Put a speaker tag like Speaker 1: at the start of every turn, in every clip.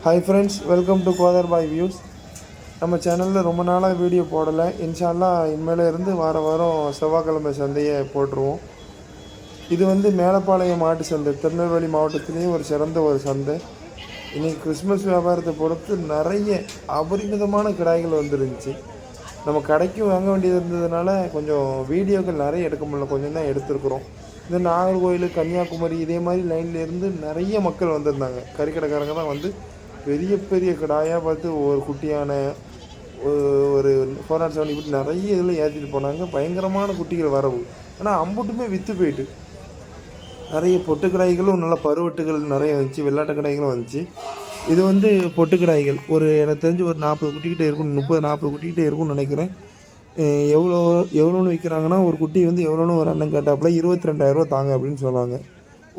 Speaker 1: Hi friends, welcome to கோதர் boy views. நம்ம சேனலில் ரொம்ப நாளாக வீடியோ போடலை. இன்ஷால்லா இனிமேல் இருந்து வாரம் செவ்வாய்க்கிழமை சந்தையை போட்டுருவோம். இது வந்து மேலப்பாளையம் மாட்டு சந்தை, திருநெல்வேலி மாவட்டத்திலேயே ஒரு சிறந்த ஒரு சந்தை. இன்றைக்கி கிறிஸ்மஸ் வியாபாரத்தை பொறுத்து நிறைய அபரிமிதமான கிடாய்கள் வந்துருந்துச்சு. நம்ம கடைக்கும் வாங்க வேண்டியது இருந்ததுனால கொஞ்சம் வீடியோக்கள் நிறைய எடுக்க முடியல, கொஞ்சம் தான் எடுத்துருக்குறோம். இந்த நாகர்கோவில், கன்னியாகுமரி இதே மாதிரி லைன்லேருந்து நிறைய மக்கள் வந்திருந்தாங்க. கறிக்கடைக்காரங்க தான் வந்து பெரிய பெரிய கிடாயாக பார்த்து ஒரு குட்டியான ஒரு 470 இப்படி நிறைய இதில் ஏற்றிட்டு போனாங்க. பயங்கரமான குட்டிகள் வரவு. ஆனால் அம்புட்டுமே விற்று போயிட்டு நிறைய பொட்டு கிடாய்களும் நல்ல பருவட்டுகள் நிறைய வந்துச்சு, வெள்ளாட்ட கிடாய்களும் வந்துச்சு. இது வந்து பொட்டு கிடாய்கள் எனக்கு தெரிஞ்சு ஒரு 40 குட்டிக்கிட்டே இருக்கும், 30-40 குட்டிக்கிட்டே இருக்கும்னு நினைக்கிறேன். எவ்வளோன்னு விற்கிறாங்கன்னா, ஒரு குட்டி வந்து எவ்வளோன்னு ஒரு அண்ணன் கேட்டாப்புல 22,000 தாங்க அப்படின்னு சொன்னாங்க.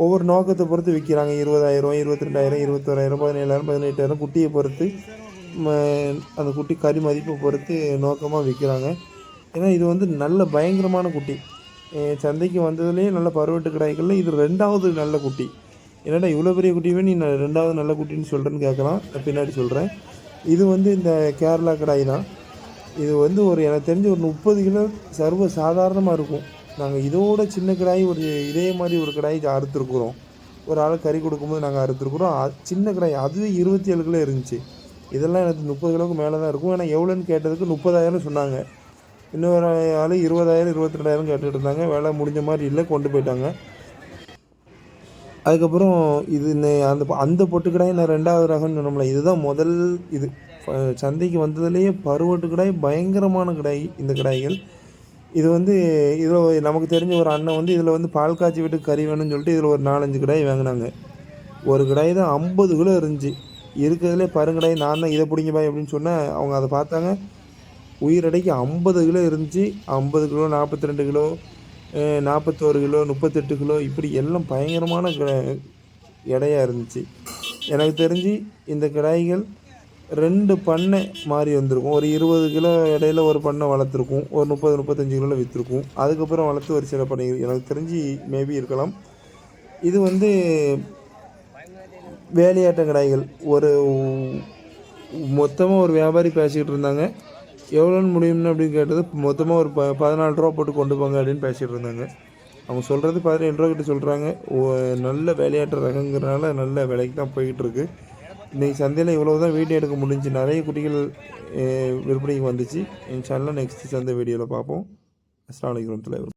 Speaker 1: ஒவ்வொரு நோக்கத்தை பொறுத்து விற்கிறாங்க. 20,000, 22,000, 21,000, 17,000, 18,000 குட்டியை பொறுத்து, அந்த குட்டி கறி மதிப்பை பொறுத்து நோக்கமாக விற்கிறாங்க. ஏன்னா இது வந்து நல்ல பயங்கரமான குட்டி. சந்தைக்கு வந்ததுலேயே நல்ல பருவட்டு கிடாய்களில் இது 2வது நல்ல குட்டி. என்னடா இவ்வளோ பெரிய குட்டியுமே நீ 2வது நல்ல குட்டின்னு சொல்கிறேன்னு கேட்கலாம், பின்னாடி சொல்கிறேன். இது வந்து இந்த கேரளா கிடாய் தான். இது வந்து எனக்கு தெரிஞ்சு ஒரு 30 கிலோ சர்வ சாதாரணமாக இருக்கும். நாங்கள் இதோட சின்ன கிடாய் இதே மாதிரி ஒரு கிடாய் அறுத்துருக்குறோம். ஒரு ஆள் கறி கொடுக்கும்போது நாங்கள் அறுத்துருக்குறோம். சின்ன கிடாய் அதுவே 27 கிலோ இருந்துச்சு. இதெல்லாம் எனக்கு 30 கிலோவுக்கு மேலே தான் இருக்கும். ஏன்னா எவ்வளோன்னு கேட்டதுக்கு 30,000 சொன்னாங்க. இன்னொரு ஆள் 20,000, 22,000 கேட்டுட்டு இருந்தாங்க. வேலை முடிஞ்ச மாதிரி இல்லை, கொண்டு போயிட்டாங்க. அதுக்கப்புறம் இது அந்த பொட்டு கிடாய் நான் 2வது ரகம்னு சொன்னோம்ல, இதுதான் முதல். இது சந்தைக்கு வந்ததுலேயே பருவட்டு கிடாய், பயங்கரமான கிடாய் இந்த கிடாய்கள். இது வந்து இதில் நமக்கு தெரிஞ்ச ஒரு அண்ணன் வந்து இதில் வந்து பால் காய்ச்சி விட்டு கறி வேணும்னு சொல்லிட்டு இதில் ஒரு 4-5 கிடாய் வாங்கினாங்க. ஒரு கிடாய் தான் 50 கிலோ இருந்துச்சு. இருக்கிறதுலே பருங்கடாய் நான் தான் இதை பிடிங்க பாய் அப்படின்னு சொன்னேன். அவங்க அதை பார்த்தாங்க, உயிரடைக்கு 50 கிலோ இருந்துச்சு. 50 கிலோ, 42 கிலோ, 41 கிலோ, 38 கிலோ, இப்படி எல்லாம் பயங்கரமான எடையாக இருந்துச்சு. எனக்கு தெரிஞ்சு இந்த கிடாய்கள் 2 பண்ணை மாறி வந்திருக்கும். ஒரு 20 கிலோ இடையில ஒரு பண்ணை வளர்த்துருக்கும். ஒரு 30-35 கிலோவில் விற்றுருக்கும். அதுக்கப்புறம் வளர்த்து ஒரு சில பண்ணை எனக்கு தெரிஞ்சு மேபி இருக்கலாம். இது வந்து வேலையாட்ட கிடாய்கள். மொத்தமாக ஒரு வியாபாரி பேசிக்கிட்டு இருந்தாங்க. எவ்வளோன்னு முடியும்னு அப்படின்னு கேட்டது, மொத்தமாக ஒரு 14 ரூபா போட்டு கொண்டு போங்க அப்படின்னு பேசிகிட்டு இருந்தாங்க. அவங்க சொல்கிறது 17 ரூபா கிட்ட சொல்கிறாங்க. நல்ல வேலையாட்ட ரகங்கிறனால நல்ல விலைக்கு தான் போய்கிட்டு இருக்கு. இன்றைக்கி சந்தையில் இவ்வளோ தான் வீடியோ எடுக்க முடிஞ்சு. நிறைய குட்டிகள் விற்பனைக்கு வந்துச்சு. இன்ஷா அல்லாஹ் நெக்ஸ்ட் சந்தை வீடியோவில் பார்ப்போம். அஸ்ஸலாமு அலைக்கும்.